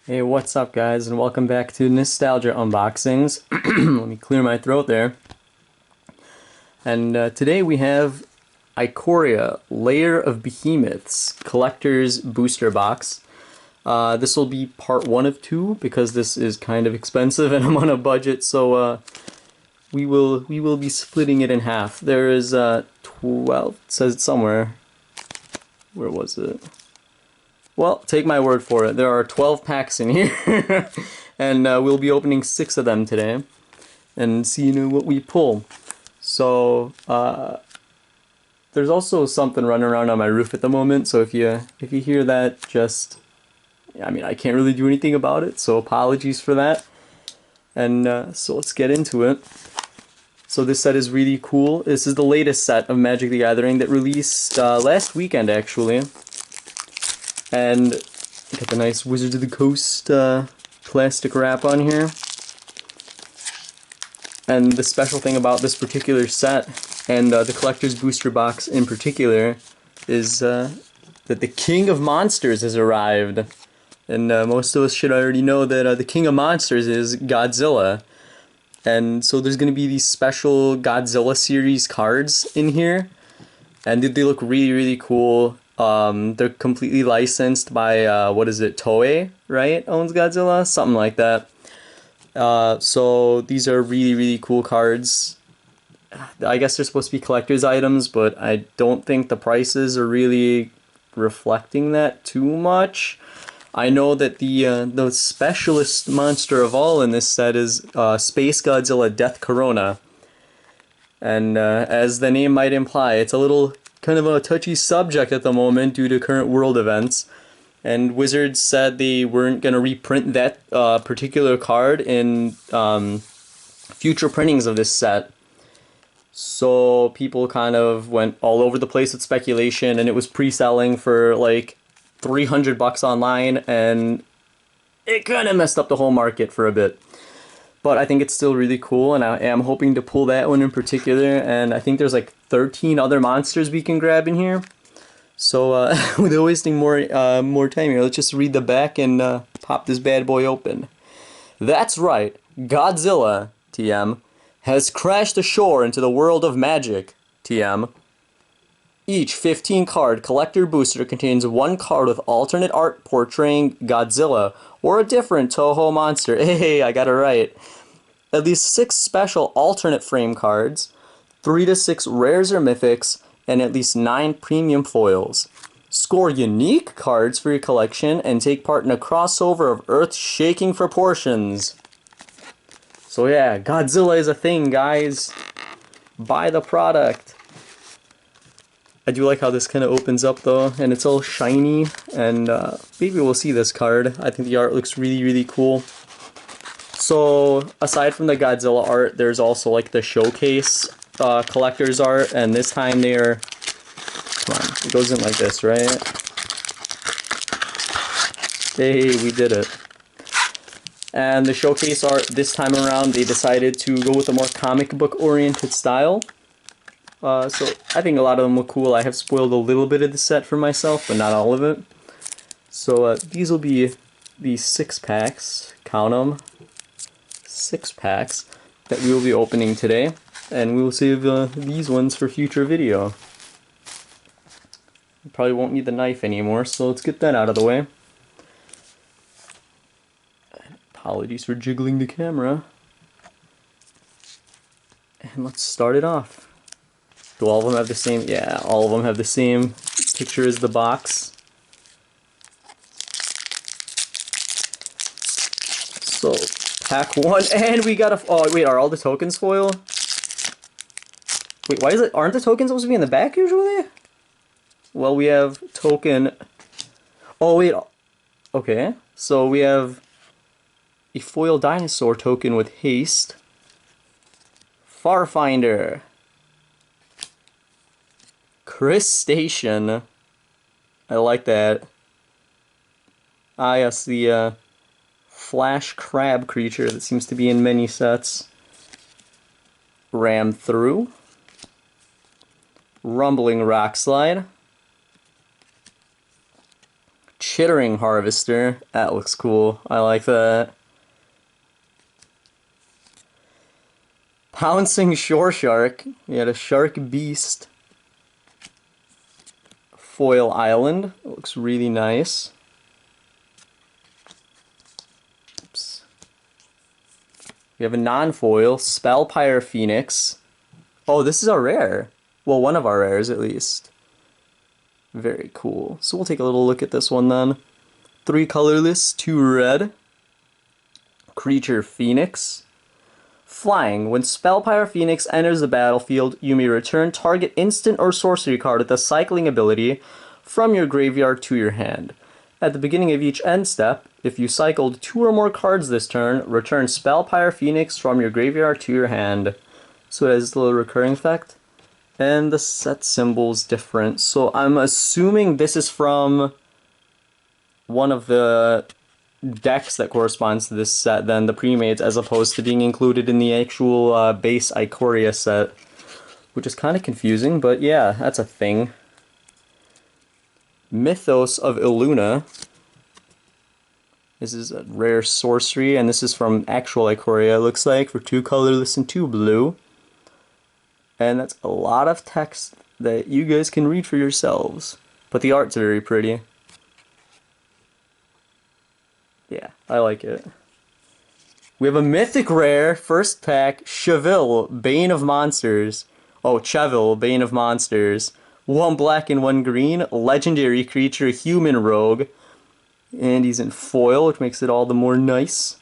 Hey, what's up, guys, and welcome back to Nostalgia Unboxings. Let me clear my throat there. And today we have Ikoria Lair of Behemoths Collectors Booster Box. This will be part 1 of 2 because this is kind of expensive and I'm on a budget, so we will be splitting it in half. There is 12, it says it somewhere. Where was it? Well, take my word for it. There are 12 packs in here, and we'll be opening 6 of them today, and seeing what we pull. So there's also something running around on my roof at the moment. So if you hear that, I can't really do anything about it. So apologies for that. And so let's get into it. So this set is really cool. This is the latest set of Magic the Gathering that released last weekend, actually. And got the nice Wizards of the Coast plastic wrap on here. And the special thing about this particular set, and the Collector's Booster Box in particular, is that the King of Monsters has arrived. And most of us should already know that the King of Monsters is Godzilla. And so there's going to be these special Godzilla series cards in here. And they look really, really cool. They're completely licensed by, what is it, Toho, right? Owns Godzilla? Something like that. So these are really, really cool cards. I guess they're supposed to be collector's items, but I don't think the prices are really reflecting that too much. I know that the specialist monster of all in this set is Space Godzilla Death Corona. And as the name might imply, it's a little kind of a touchy subject at the moment due to current world events. And Wizards said they weren't going to reprint that particular card in future printings of this set. So people kind of went all over the place with speculation, and it was pre-selling for like $300 online, and it kind of messed up the whole market for a bit. But I think it's still really cool, and I am hoping to pull that one in particular. And I think there's like 13 other monsters we can grab in here. So without wasting more time here, let's just read the back and pop this bad boy open. That's right, Godzilla, TM, has crashed ashore into the world of magic, TM. Each 15-card collector booster contains one card with alternate art portraying Godzilla or a different Toho monster. Hey, I got it right. At least 6 special alternate frame cards, 3 to 6 rares or mythics, and at least 9 premium foils. Score unique cards for your collection and take part in a crossover of earth-shaking proportions. So yeah, Godzilla is a thing, guys. Buy the product. I do like how this kind of opens up though, and it's all shiny, and maybe we'll see this card. I think the art looks really, really cool. So aside from the Godzilla art, there's also like the showcase collector's art, and this time they're, come on, it goes in like this, right? Hey, we did it. And the showcase art this time around, they decided to go with a more comic book oriented style. So I think a lot of them look cool. I have spoiled a little bit of the set for myself, but not all of it. So these will be the 6 packs, count them, 6 packs that we will be opening today, and we will save these ones for future video. We probably won't need the knife anymore, so let's get that out of the way. Apologies for jiggling the camera. And let's start it off. Do all of them have the same? Yeah, all of them have the same picture as the box. So, pack 1, and we got a... Oh, wait, are all the tokens foil? Wait, why is it... Aren't the tokens supposed to be in the back usually? Well, we have token... Oh, wait. Okay, so we have a foil dinosaur token with haste. Farfinder. Chris Station. I like that. Ah, yes, the flash crab creature that seems to be in many sets. Ram Through. Rumbling Rock Slide. Chittering Harvester. That looks cool. I like that. Pouncing Shore Shark. We had a Shark Beast. Foil Island. It looks really nice. Oops. We have a non-foil. Spellpire Phoenix. Oh, this is our rare. Well, one of our rares at least. Very cool. So we'll take a little look at this one then. 3 colorless, 2 red. Creature Phoenix. Flying. When Spellpire Phoenix enters the battlefield, you may return target instant or sorcery card with a cycling ability from your graveyard to your hand. At the beginning of each end step, if you cycled 2 or more cards this turn, return Spellpire Phoenix from your graveyard to your hand. So it has this little recurring effect. And the set symbol's different. So I'm assuming this is from one of the decks that corresponds to this set, then the pre-mates, as opposed to being included in the actual base Ikoria set, which is kind of confusing, but yeah, that's a thing. Mythos of Illuna. This is a rare sorcery, and this is from actual Ikoria, it looks like, for 2 colorless and 2 blue. And that's a lot of text that you guys can read for yourselves. But the art's very pretty. Yeah, I like it. We have a mythic rare, first pack, Cheville, Bane of Monsters. Oh, Cheville, Bane of Monsters. 1 black and 1 green, legendary creature, human rogue. And he's in foil, which makes it all the more nice.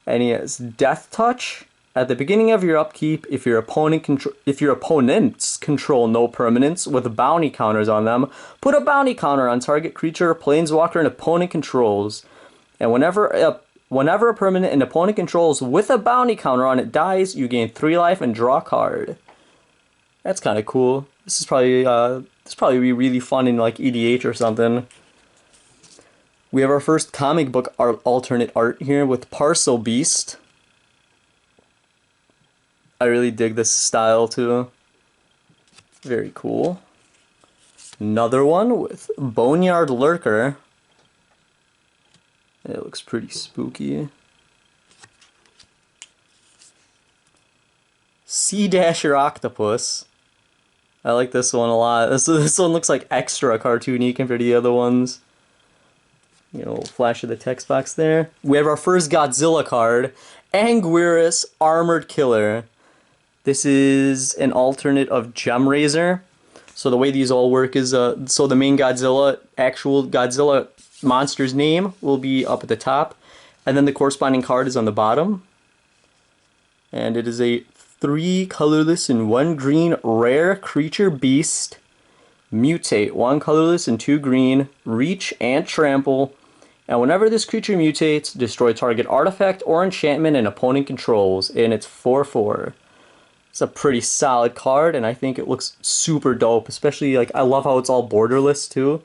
And he has Death Touch. At the beginning of your upkeep, if your opponents control no permanents with bounty counters on them, put a bounty counter on target creature, planeswalker, and opponent controls. And whenever a permanent an opponent controls with a bounty counter on it dies, you gain 3 life and draw a card. That's kind of cool. This is probably be really fun in like EDH or something. We have our first comic book alternate art here with Parcel Beast. I really dig this style too. Very cool. Another one with Boneyard Lurker. It looks pretty spooky. Sea Dasher Octopus. I like this one a lot. This one looks like extra cartoony compared to the other ones. You know, flash of the text box there. We have our first Godzilla card, Anguirus Armored Killer. This is an alternate of Gemraiser. So the way these all work is, so the main Godzilla, actual Godzilla monster's name will be up at the top, and then the corresponding card is on the bottom. And it is a 3 colorless and 1 green rare creature beast. Mutate, 1 colorless and 2 green, reach and trample. And whenever this creature mutates, destroy target artifact or enchantment an opponent controls. And it's 4/4. It's a pretty solid card, and I think it looks super dope. Especially, like, I love how it's all borderless too.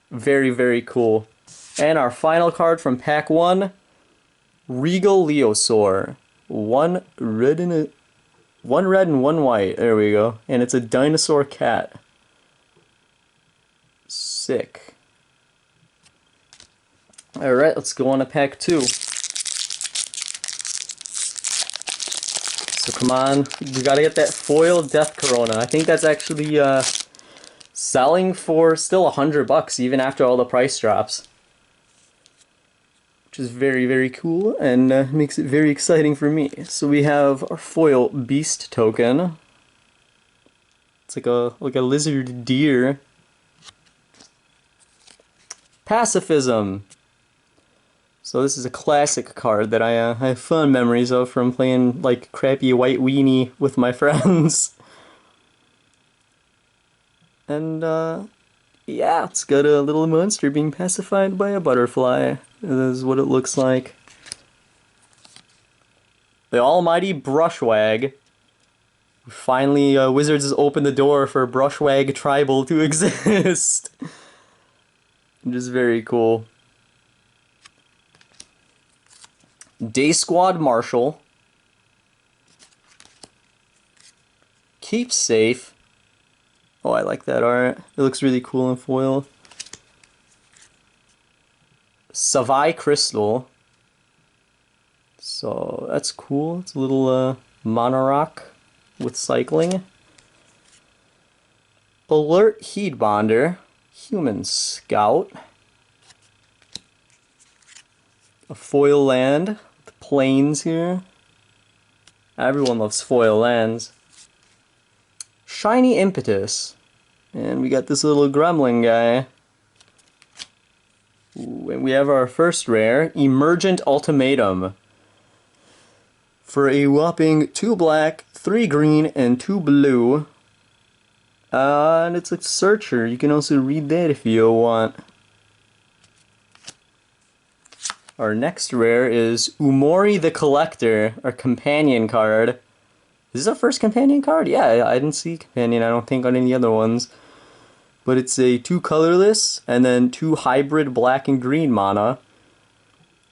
Very, very cool. And our final card from pack 1, Regal Leosaur. 1 red and 1 white. There we go. And it's a dinosaur cat. Sick. Alright, let's go on to pack 2. So come on, we gotta get that foil Death Corona. I think that's actually selling for still $100 even after all the price drops. Which is very, very cool and makes it very exciting for me. So we have our foil Beast token. It's like a lizard deer. Pacifism. So this is a classic card that I have fond memories of from playing like crappy white weenie with my friends. And yeah, it's got a little monster being pacified by a butterfly. This is what it looks like. The almighty Brushwag. Finally, Wizards has opened the door for Brushwag Tribal to exist. Which is very cool. Day Squad Marshal. Keep Safe. Oh, I like that art. It looks really cool in foil. Savai Crystal. So that's cool. It's a little monorock with cycling. Alert Heat Bonder. Human Scout. A foil land. The plains here. Everyone loves foil lands. Shiny Impetus. And we got this little gremlin guy. Ooh, and we have our first rare, Emergent Ultimatum. For a whopping 2 black, 3 green, and 2 blue. And it's a searcher. You can also read that if you want. Our next rare is Umori the Collector, our companion card. Is this our first companion card? Yeah, I didn't see companion, I don't think, on any other ones. But it's a 2 colorless, and then 2 hybrid black and green mana.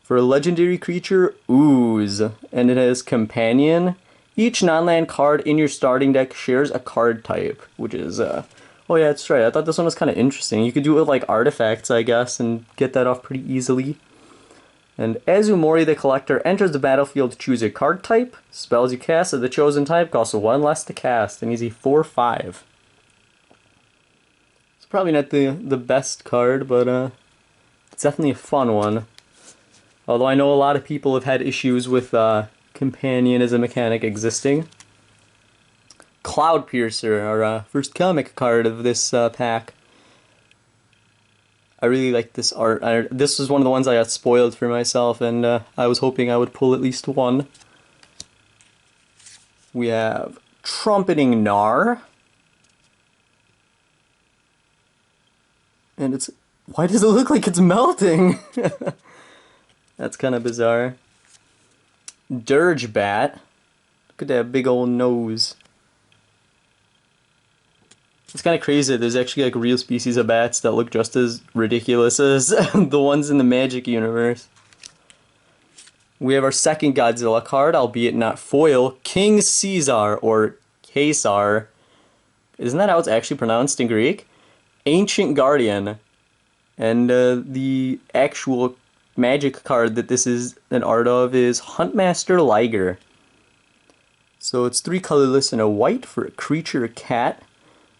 For a legendary creature, Ooze. And it has companion. Each non-land card in your starting deck shares a card type, which is, oh yeah, that's right. I thought this one was kind of interesting. You could do it with, like, artifacts, I guess, and get that off pretty easily. And as Umori the Collector enters the battlefield, choose a card type. Spells you cast of the chosen type cost 1 less to cast, and he's a 4/5. It's probably not the best card, but it's definitely a fun one. Although I know a lot of people have had issues with companion as a mechanic existing. Cloud Piercer, our first comic card of this pack. I really like this art. This was one of the ones I got spoiled for myself, and I was hoping I would pull at least one. We have Trumpeting Gnar. And it's... Why does it look like it's melting? That's kind of bizarre. Dirge Bat. Look at that big old nose. It's kind of crazy. There's actually like real species of bats that look just as ridiculous as the ones in the Magic universe. We have our second Godzilla card, albeit not foil. King Caesar, or Caesar. Isn't that how it's actually pronounced in Greek? Ancient Guardian. And the actual Magic card that this is an art of is Huntmaster Liger. So it's 3 colorless and a white for a creature cat.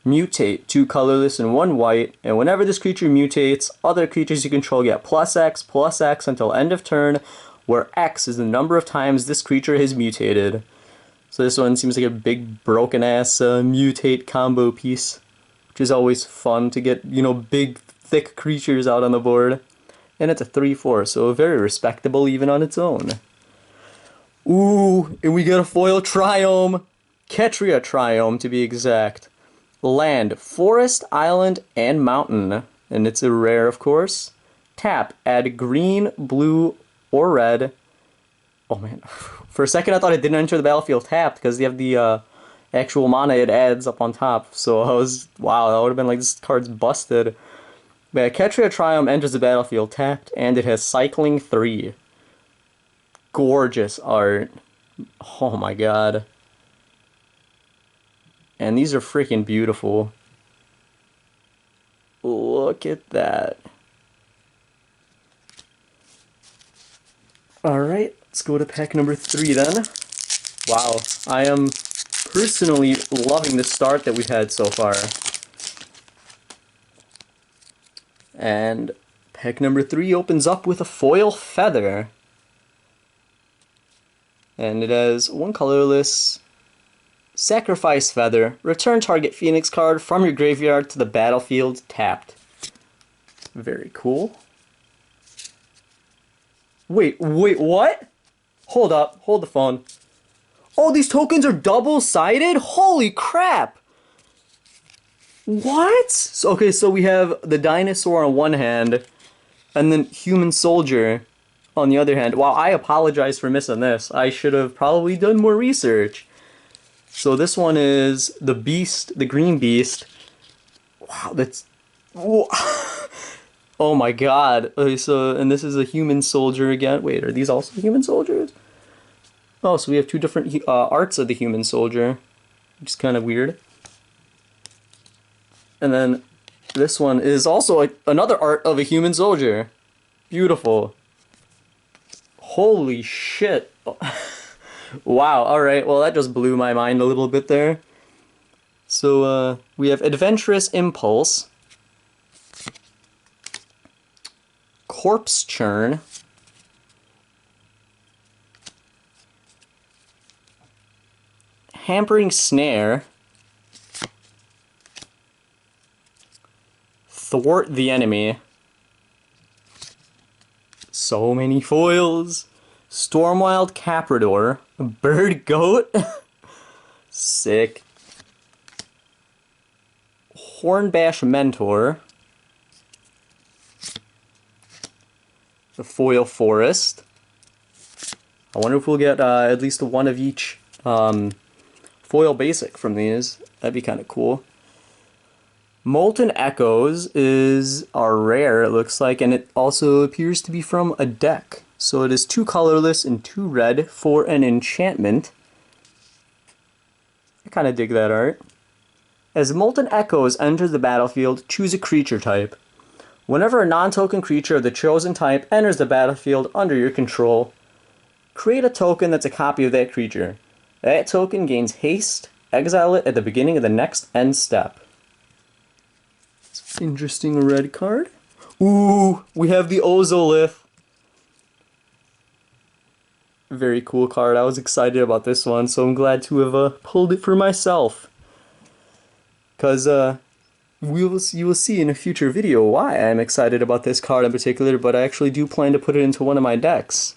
Mutate, 2 colorless and 1 white, and whenever this creature mutates, other creatures you control get +X until end of turn, where X is the number of times this creature has mutated. So this one seems like a big broken ass mutate combo piece, which is always fun to get, you know, big thick creatures out on the board. And it's a 3/4, so very respectable even on its own. Ooh, and we get a foil Triome! Ketria Triome to be exact. Land, forest, island, and mountain. And it's a rare, of course. Tap, add green, blue, or red. Oh man, for a second I thought it didn't enter the battlefield tapped because you have the actual mana it adds up on top. So I was, wow, that would have been like, this card's busted. But Ketria Triumph enters the battlefield tapped, and it has cycling 3. Gorgeous art. Oh my god. And these are freaking beautiful. Look at that. Alright, let's go to pack number 3 then. Wow, I am personally loving the start that we've had so far. And pack number 3 opens up with a foil feather. And it has 1 colorless, sacrifice feather, return target Phoenix card from your graveyard to the battlefield tapped. Very cool. Wait, what? Hold up, hold the phone. Oh, these tokens are double-sided? Holy crap! What? So, okay, so we have the dinosaur on one hand, and then human soldier on the other hand. Wow, I apologize for missing this. I should have probably done more research. So this one is the beast, the green beast. Wow, that's... Oh my god. Okay, so, and this is a human soldier again. Wait, are these also human soldiers? Oh, so we have 2 different arts of the human soldier, which is kind of weird. And then this one is also another art of a human soldier. Beautiful. Holy shit. Wow, alright, well that just blew my mind a little bit there. So, we have Adventurous Impulse, Corpse Churn, Hampering Snare, Thwart the Enemy, so many foils, Stormwild Caprador, Bird Goat, sick, Hornbash Mentor, the Foil Forest. I wonder if we'll get at least one of each foil basic from these. That'd be kind of cool. Molten Echoes is our rare, it looks like, and it also appears to be from a deck. So it is 2 colorless and 2 red for an enchantment. I kind of dig that art. As Molten Echoes enter the battlefield, choose a creature type. Whenever a non-token creature of the chosen type enters the battlefield under your control, create a token that's a copy of that creature. That token gains haste. Exile it at the beginning of the next end step. Interesting red card. Ooh, we have the Ozolith. Very cool card. I was excited about this one, so I'm glad to have pulled it for myself. Because you will see in a future video why I'm excited about this card in particular, but I actually do plan to put it into one of my decks.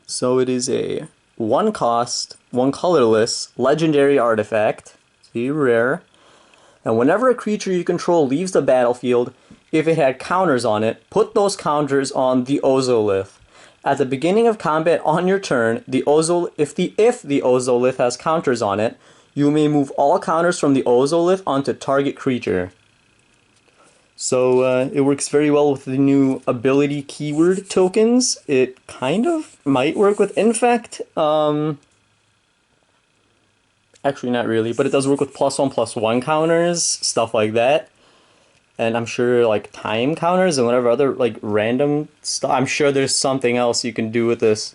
So it is a 1 cost, 1 colorless, legendary artifact. See, rare. And whenever a creature you control leaves the battlefield, if it had counters on it, put those counters on the Ozolith. At the beginning of combat on your turn, if the Ozolith has counters on it, you may move all counters from the Ozolith onto target creature. So it works very well with the new ability keyword tokens. It kind of might work with Infect. Actually, not really, but it does work with +1/+1 counters, stuff like that. And I'm sure like time counters and whatever other like random stuff. I'm sure there's something else you can do with this,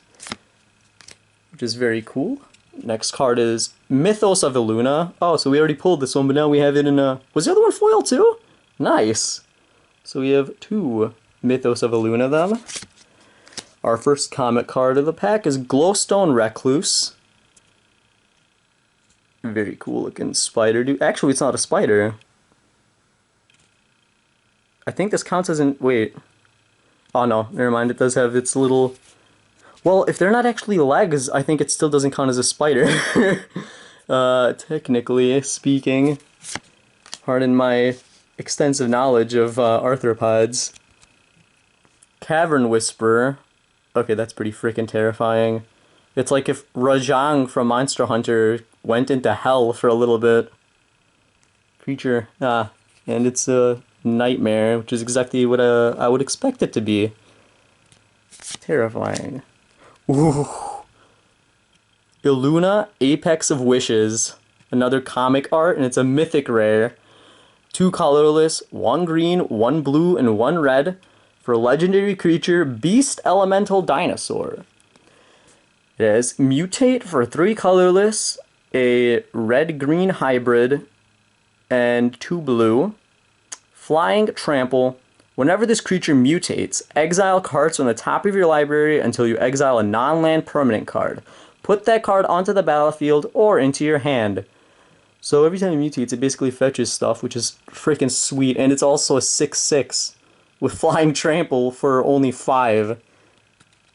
which is very cool. Next card is Mythos of Illuna. Oh, so we already pulled this one, but now we have it in a... Was the other one foil too? Nice. So we have 2 Mythos of Illuna then. Our first comic card of the pack is Glowstone Recluse. Very cool looking spider dude. Actually, it's not a spider. I think this counts as an... Wait. Oh no, never mind. It does have its little... Well, if they're not actually legs, I think it still doesn't count as a spider. Technically speaking. Pardon my extensive knowledge of arthropods. Cavern Whisperer. Okay, that's pretty freaking terrifying. It's like if Rajang from Monster Hunter went into hell for a little bit. Creature. And it's a nightmare, which is exactly what I would expect it to be. Terrifying. Ooh. Illuna, Apex of Wishes. Another comic art, and it's a mythic rare. 2 colorless, 1 green, 1 blue, and 1 red for legendary creature Beast Elemental Dinosaur. It has Mutate for 3 colorless, a red-green hybrid, and 2 blue. Flying Trample. Whenever this creature mutates, exile cards from the top of your library until you exile a non-land permanent card. Put that card onto the battlefield or into your hand. So every time it mutates, it basically fetches stuff, which is freaking sweet. And it's also a 6/6 with Flying Trample for only 5.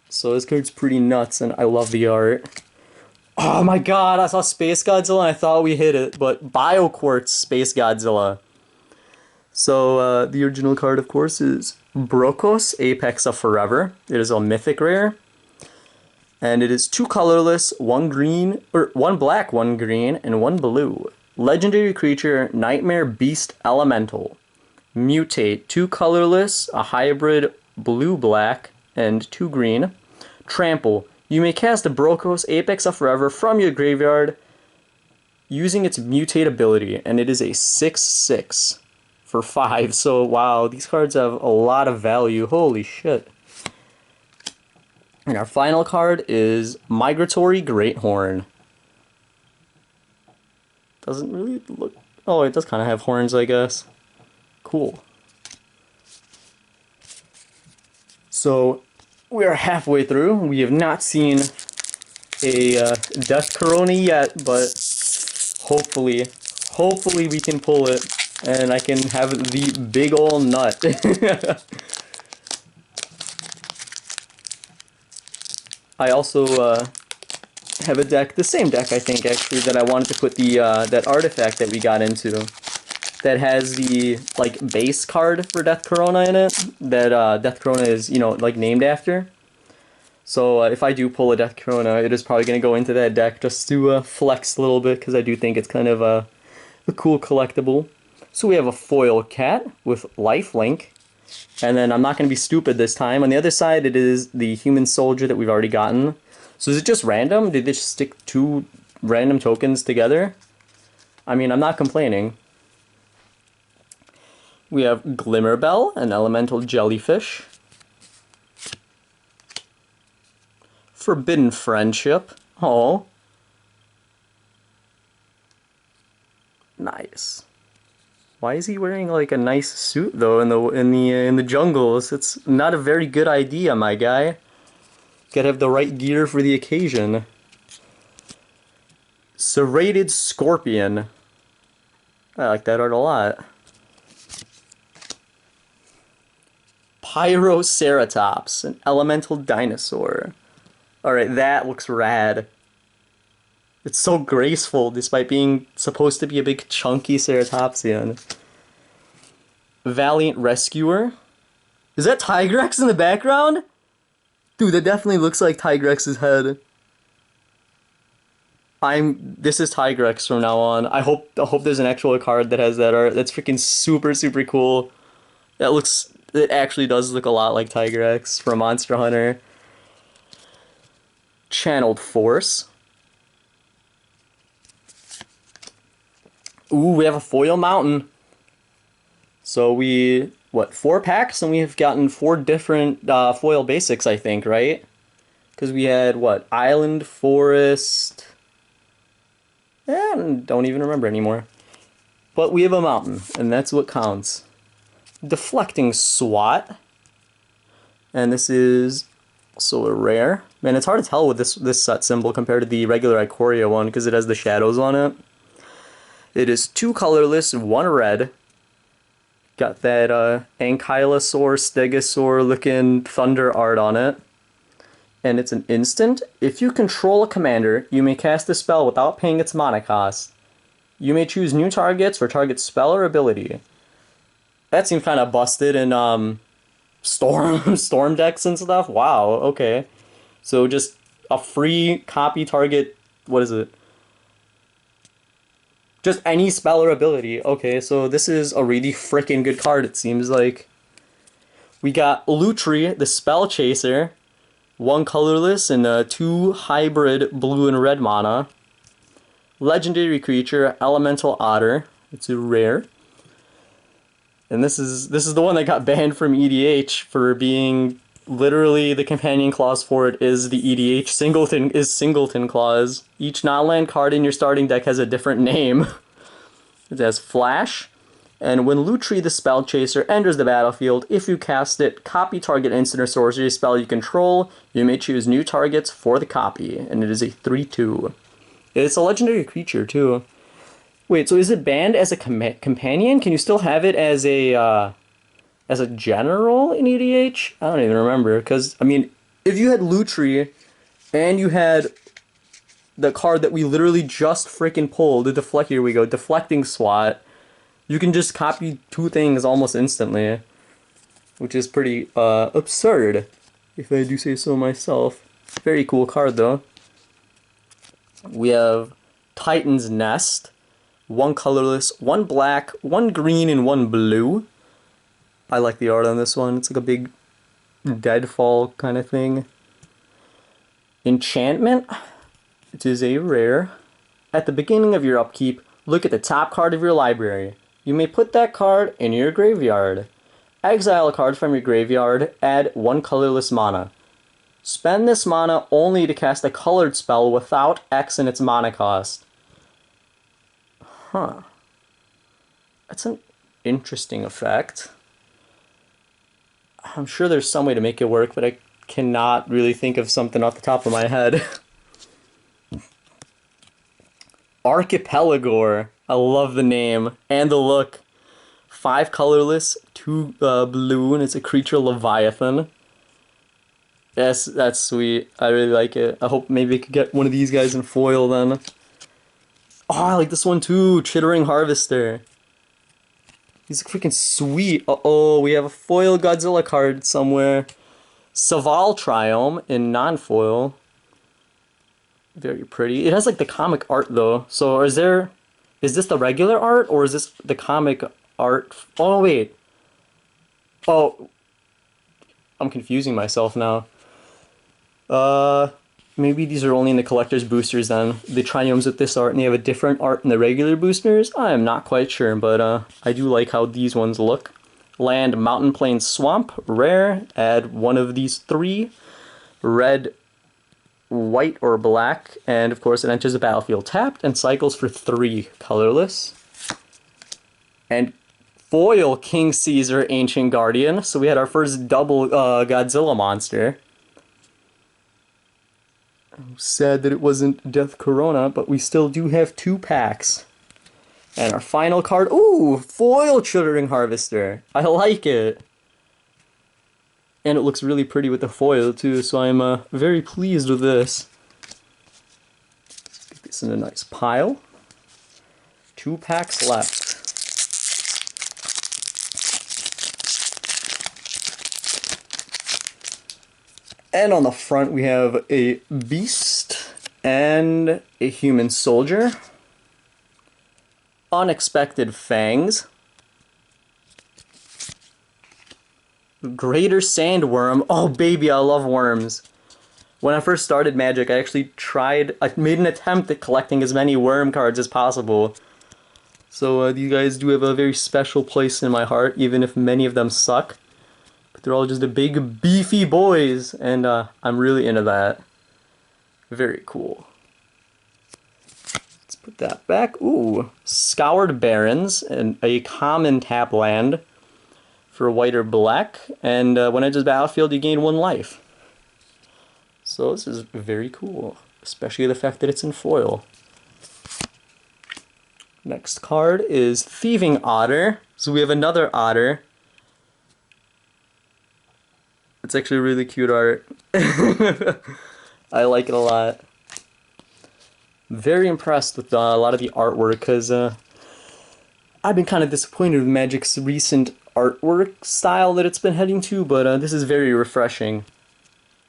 So this card's pretty nuts, and I love the art. Oh my god, I saw Space Godzilla and I thought we hit it, but BioQuartz Space Godzilla. So the original card, of course, is Brokos, Apex of Forever. It is a mythic rare. And it is 2 colorless, 1 green, or 1 black, 1 green, and 1 blue. Legendary creature, Nightmare Beast Elemental. Mutate, 2 colorless, a hybrid blue-black, and 2 green. Trample, you may cast a Brokos, Apex of Forever from your graveyard using its mutate ability, and it is a 6/6. for 5. So wow, these cards have a lot of value. Holy shit. And our final card is Migratory Greathorn. Doesn't really look... Oh, it does kind of have horns, I guess. Cool. So, we are halfway through. We have not seen a Death Corona yet, but hopefully we can pull it, and I can have the big ol' nut. I also have a deck, the same deck I think actually, that I wanted to put the that artifact that we got into, that has the like base card for Death Corona in it, that Death Corona is, you know, like named after. So if I do pull a Death Corona, it is probably going to go into that deck just to flex a little bit, because I do think it's kind of a cool collectible. So we have a foil cat with lifelink, and then I'm not going to be stupid this time. On the other side, it is the human soldier that we've already gotten. So is it just random? Did they just stick 2 random tokens together? I mean, I'm not complaining. We have Glimmerbell, an elemental jellyfish. Forbidden Friendship. Oh. Nice. Why is he wearing like a nice suit though in the jungles? It's not a very good idea, my guy. Gotta have the right gear for the occasion. Serrated Scorpion. I like that art a lot. Pyroceratops, an elemental dinosaur. Alright, that looks rad. It's so graceful despite being supposed to be a big chunky ceratopsian. Valiant Rescuer. Is that Tigrex in the background? Dude, that definitely looks like Tigrex's head. This is Tigrex from now on. I hope there's an actual card that has that art. That's freaking super, super cool. It actually does look a lot like Tigrex from Monster Hunter. Channeled Force. Ooh, we have a foil mountain. So we, what, 4 packs? And we have gotten 4 different foil basics, I think, right? Because we had, what, Island, Forest... don't even remember anymore. But we have a mountain, and that's what counts. Deflecting SWAT. And this is also a rare. Man, it's hard to tell with this set symbol compared to the regular Ikoria one, because it has the shadows on it. It is 2 colorless, 1 red. Got that Ankylosaur, Stegosaur looking thunder art on it. And it's an instant. If you control a commander, you may cast a spell without paying its mana cost. You may choose new targets for target spell or ability. That seems kind of busted in storm decks and stuff. Wow, okay. So just a free copy target, what is it? Just any spell or ability. Okay, so this is a really freaking good card, it seems like. We got Lutri, the Spell Chaser. 1 colorless and 2 hybrid blue and red mana. Legendary creature, Elemental Otter. It's a rare. And this is the one that got banned from EDH for being literally the companion clause for it is the EDH Singleton clause. Each non-land card in your starting deck has a different name. It has Flash. And when Lutri the Spell Chaser enters the battlefield, if you cast it, copy target instant or sorcery spell you control. You may choose new targets for the copy, and it is a 3/2. It's a legendary creature too. Wait, so is it banned as a companion? Can you still have it as a general in EDH? I don't even remember, because I mean, if you had Lutri and you had the card that we literally just freaking pulled, the deflect. Here we go, deflecting SWAT. You can just copy 2 things almost instantly, which is pretty absurd, if I do say so myself. Very cool card though. We have Titan's Nest, 1 colorless, 1 black, 1 green, and 1 blue. I like the art on this one. It's like a big deadfall kind of thing. Enchantment. It is a rare. At the beginning of your upkeep, look at the top card of your library. You may put that card in your graveyard. Exile a card from your graveyard, add 1 colorless mana. Spend this mana only to cast a colored spell without X in its mana cost. Huh. That's an interesting effect. I'm sure there's some way to make it work, but I cannot really think of something off the top of my head. Archipelagor. I love the name and the look. 5 colorless, 2 blue, and it's a creature Leviathan. Yes, that's sweet. I really like it. I hope maybe I could get one of these guys in foil then. Oh, I like this one too. Chittering Harvester. He's freaking sweet. Uh-oh, we have a foil Godzilla card somewhere. Saval Triome in non-foil. Very pretty. It has like the comic art though. So is this the regular art or is this the comic art? Oh wait. Oh, I'm confusing myself now. Maybe these are only in the collector's boosters then. The triomes with this art and they have a different art in the regular boosters? I am not quite sure, but I do like how these ones look. Land, Mountain, Plain, Swamp, rare. Add one of these 3. Red, white, or black. And of course it enters the battlefield tapped and cycles for 3 colorless. And foil King Caesar, Ancient Guardian. So we had our first double Godzilla monster. I'm sad that it wasn't Death Corona, but we still do have 2 packs. And our final card, ooh, foil Chittering Harvester. I like it. And it looks really pretty with the foil too, so I'm very pleased with this. Get this in a nice pile. 2 packs left. And on the front we have a beast and a human soldier. Unexpected Fangs. Greater Sandworm. Oh baby, I love worms. When I first started Magic, I made an attempt at collecting as many worm cards as possible. So these guys do have a very special place in my heart, even if many of them suck. But they're all just a big, beefy boys, and I'm really into that. Very cool. Let's put that back. Ooh, Scoured Barrens, and a common tap land for white or black, and when it enters battlefield, you gain 1 life. So this is very cool, especially the fact that it's in foil. Next card is Thieving Otter. So we have another otter. It's actually really cute art. I like it a lot. Very impressed with a lot of the artwork because I've been kind of disappointed with Magic's recent artwork style that it's been heading to, but this is very refreshing.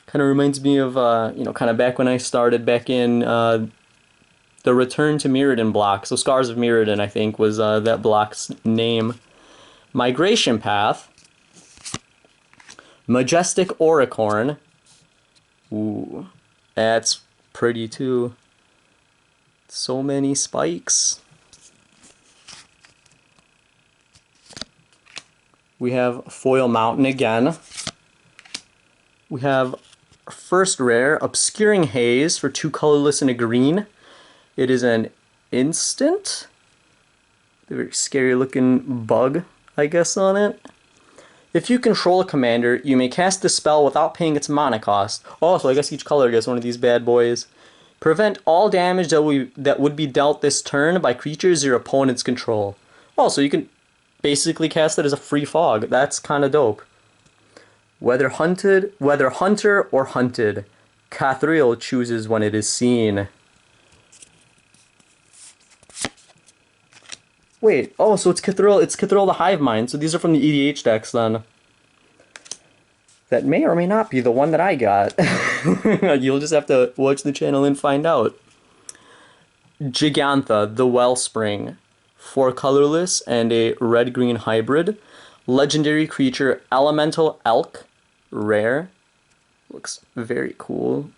Kind of reminds me of, you know, kind of back when I started back in the Return to Mirrodin block. So Scars of Mirrodin, I think, was that block's name. Migration Path. Majestic Auricorn. Ooh, that's pretty too. So many spikes. We have Foil Mountain again. We have first rare, Obscuring Haze for 2 colorless and a green. It is an instant. A very scary looking bug, I guess, on it. If you control a commander, you may cast the spell without paying its mana cost. Oh, so I guess each color gets one of these bad boys. Prevent all damage that would be dealt this turn by creatures your opponents control. Oh, so you can basically cast it as a free fog. That's kind of dope. Whether hunter or hunted, Cathril chooses when it is seen. Wait, oh, so it's Cathril the Hive Mind, so these are from the EDH decks then. That may or may not be the one that I got. You'll just have to watch the channel and find out. Gigantha, the Wellspring. 4 colorless and a red-green hybrid. Legendary creature, Elemental Elk. Rare. Looks very cool.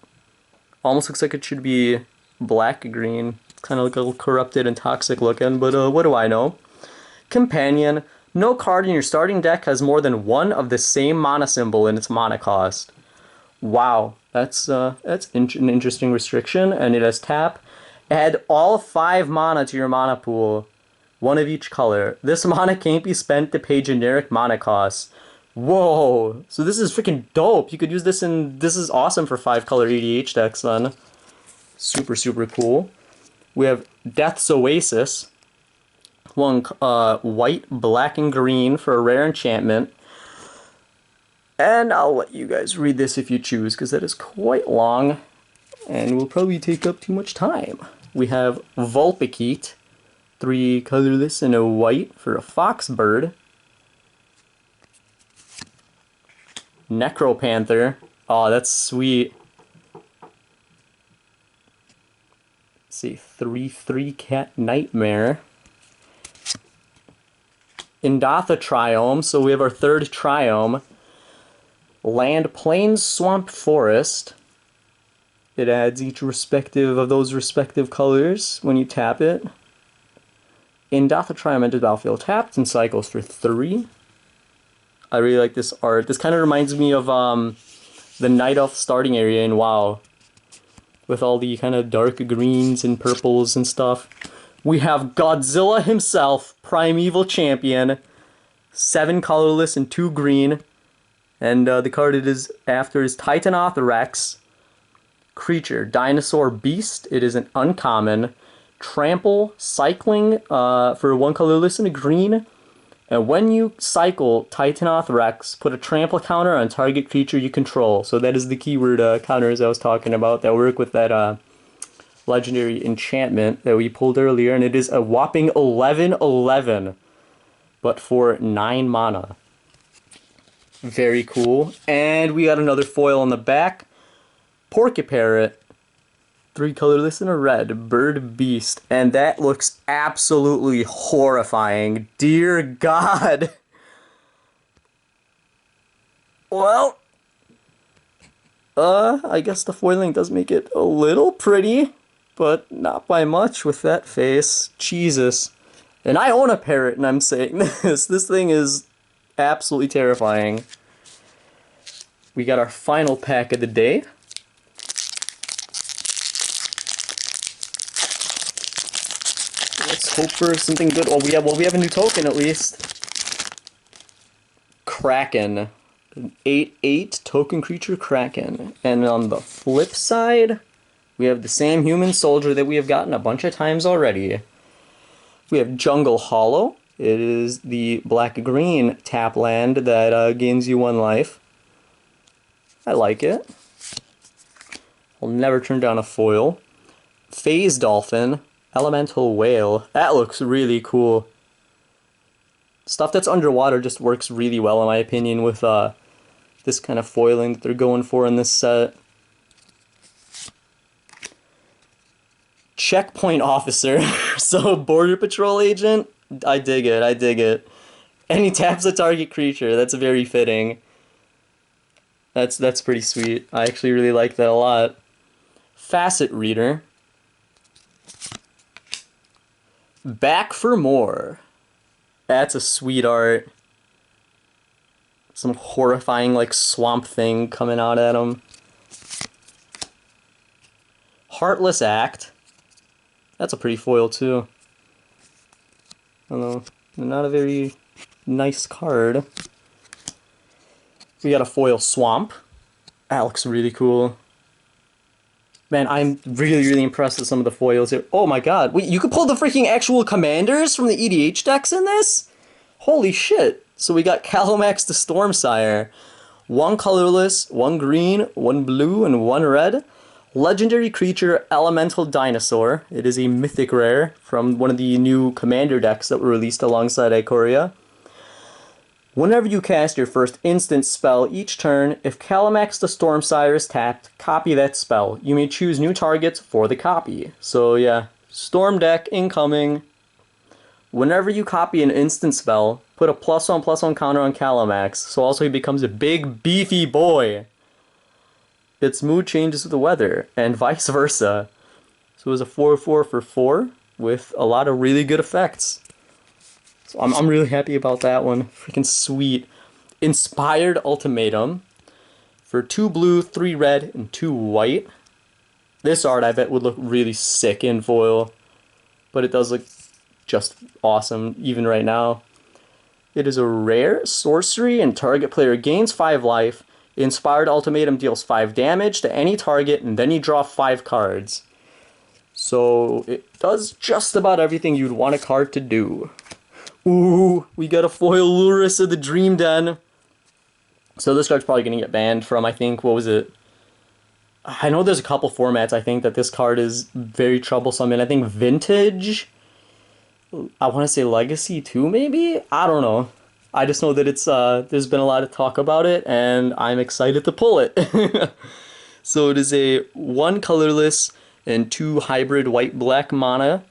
Almost looks like it should be black-green. It's kind of like a little corrupted and toxic looking, but what do I know? Companion. No card in your starting deck has more than one of the same mana symbol in its mana cost. Wow, that's an interesting restriction, and it has tap. Add all 5 mana to your mana pool, one of each color. This mana can't be spent to pay generic mana costs. Whoa, so this is freaking dope. You could use this in, this is awesome for 5-color EDH decks then. Super, super cool. We have Death's Oasis. One white, black, and green for a rare enchantment. And I'll let you guys read this if you choose, because that is quite long and will probably take up too much time. We have Vulpikeet, 3 colorless and a white for a fox bird. Necropanther. Oh, that's sweet. Let's see, 3/3 cat nightmare. Indatha Triome, so we have our 3rd Triome. Land, Plains, Swamp, Forest. It adds each respective of those respective colors when you tap it. Indatha Triome enters the battlefield tapped and cycles for 3. I really like this art. This kind of reminds me of the Night Elf starting area in WoW, with all the kind of dark greens and purples and stuff. We have Godzilla himself, Primeval Champion, 7 colorless and 2 green. And the card it is after is Titanoth Rex. Creature, Dinosaur Beast. It is an uncommon. Trample, cycling for 1 colorless and a green. And when you cycle Titanoth Rex, put a trample counter on target creature you control. So that is the keyword counters I was talking about that work with that legendary enchantment that we pulled earlier, and it is a whopping 11/11, but for 9 mana. Very cool. And we got another foil on the back. Porcuparrot, 3 colorless and a red, bird beast, and that looks absolutely horrifying. Dear God. Well, I guess the foiling does make it a little pretty, but not by much with that face. Jesus. And I own a parrot, and I'm saying this. This thing is absolutely terrifying. We got our final pack of the day. Let's hope for something good. Well, we have a new token at least. Kraken. An 8/8 token creature Kraken. And on the flip side, we have the same human soldier that we have gotten a bunch of times already. We have Jungle Hollow. It is the black-green tap land that gains you 1 life. I like it. I'll never turn down a foil. Phase Dolphin. Elemental Whale. That looks really cool. Stuff that's underwater just works really well, in my opinion, with this kind of foiling that they're going for in this set. Checkpoint Officer. So, Border Patrol Agent. I dig it, I dig it. And he taps a target creature. That's very fitting. That's pretty sweet. I actually really like that a lot. Facet Reader. Back for More. That's a sweet art. Some horrifying, like, swamp thing coming out at him. Heartless Act. That's a pretty foil, too. Although, not a very nice card. We got a foil Swamp. That looks really cool. Man, I'm really, really impressed with some of the foils here. Oh my god. Wait, you could pull the freaking actual commanders from the EDH decks in this? Holy shit. So we got Calomax the Stormsire. 1 colorless, 1 green, 1 blue, and 1 red. Legendary creature, Elemental Dinosaur. It is a mythic rare from one of the new commander decks that were released alongside Ikoria. Whenever you cast your first instant spell each turn, if Calomax the Stormsire is tapped, copy that spell. You may choose new targets for the copy. So yeah, Storm deck incoming. Whenever you copy an instant spell, put a +1/+1 counter on Calomax, so also he becomes a big beefy boy. Its mood changes with the weather, and vice versa. So it was a 4/4 for 4 with a lot of really good effects. So I'm really happy about that one. Freaking sweet. Inspired Ultimatum for 2 blue, 3 red, and 2 white. This art I bet would look really sick in foil, but it does look just awesome even right now. It is a rare sorcery and target player gains 5 life. Inspired Ultimatum deals 5 damage to any target and then you draw 5 cards. So it does just about everything you'd want a card to do. Ooh, we got a foil Lurrus of the Dream Den. So this card's probably going to get banned from, I think, what was it? I know there's a couple formats, I think, that this card is very troublesome in. I think Vintage, I want to say Legacy too, maybe? I don't know. I just know that it's there's been a lot of talk about it, and I'm excited to pull it. So it is a 1 colorless and 2 hybrid white-black mana.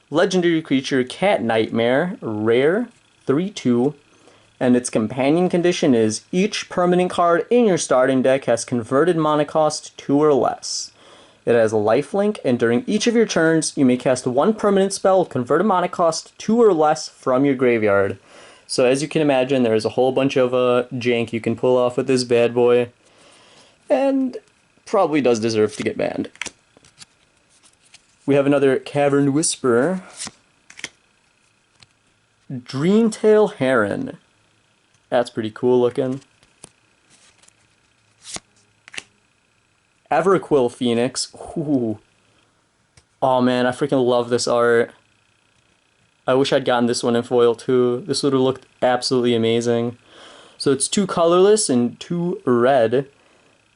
Legendary creature Cat Nightmare, rare, 3/2. And its companion condition is each permanent card in your starting deck has converted mana cost 2 or less. It has a lifelink, and during each of your turns, you may cast 1 permanent spell with converted mana cost 2 or less from your graveyard. So as you can imagine, there's a whole bunch of jank you can pull off with this bad boy, and probably does deserve to get banned. We have another Cavern Whisperer, Dreamtail Heron. That's pretty cool looking. Everquill Phoenix. Ooh. Oh man, I freaking love this art. I wish I'd gotten this one in foil too. This would have looked absolutely amazing. So it's 2 colorless and 2 red.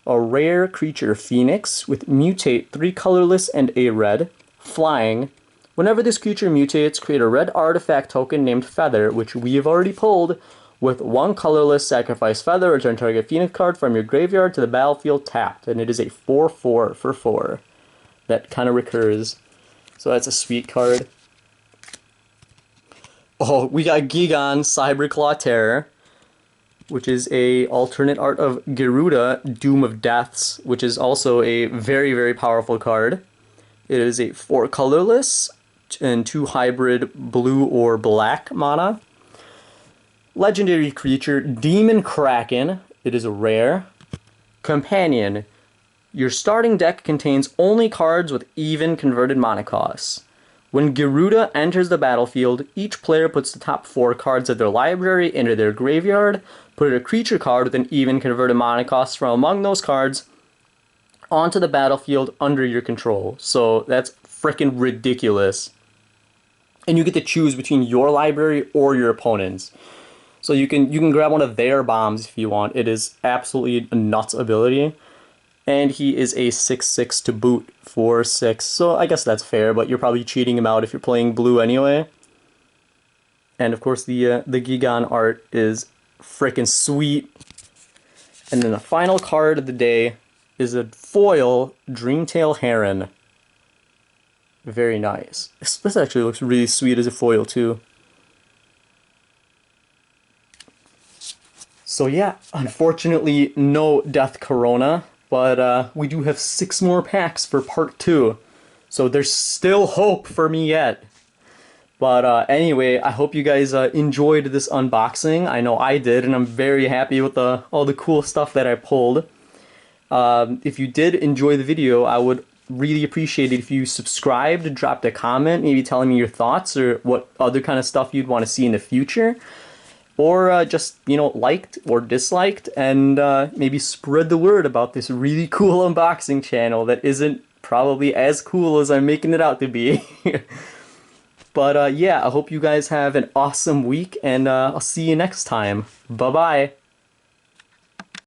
A rare creature Phoenix with mutate 3 colorless and a red. Flying. Whenever this creature mutates, create a red artifact token named Feather, which we have already pulled. With 1 colorless, sacrifice Feather, return target Phoenix card from your graveyard to the battlefield tapped. And it is a 4/4 for 4. That kind of recurs. So that's a sweet card. Oh, we got Gigan Cyberclaw Terror, which is a alternate art of Garuda, Doom of Deaths, which is also a very, very powerful card. It is a 4 colorless and 2 hybrid blue or black mana. Legendary creature, Demon Kraken. It is a rare. Companion. Your starting deck contains only cards with even converted mana costs. When Garuda enters the battlefield, each player puts the top 4 cards of their library into their graveyard, put a creature card with an even converted mana cost from among those cards onto the battlefield under your control. So that's freaking ridiculous. And you get to choose between your library or your opponent's. So you can grab one of their bombs if you want. It is absolutely a nuts ability. And he is a 6/6 to boot for 6. So I guess that's fair, but you're probably cheating him out if you're playing blue anyway. And of course the Gigan art is freaking sweet. And then the final card of the day is a foil Dreamtail Heron. Very nice. This actually looks really sweet as a foil too. So yeah, unfortunately no Death Corona, but we do have 6 more packs for part 2. So there's still hope for me yet. But anyway, I hope you guys enjoyed this unboxing. I know I did, and I'm very happy with all the cool stuff that I pulled. If you did enjoy the video, I would really appreciate it if you subscribed, dropped a comment, maybe telling me your thoughts or what other kind of stuff you'd want to see in the future. Or just, you know, liked or disliked, and maybe spread the word about this really cool unboxing channel that isn't probably as cool as I'm making it out to be. But yeah, I hope you guys have an awesome week, and I'll see you next time. Bye-bye.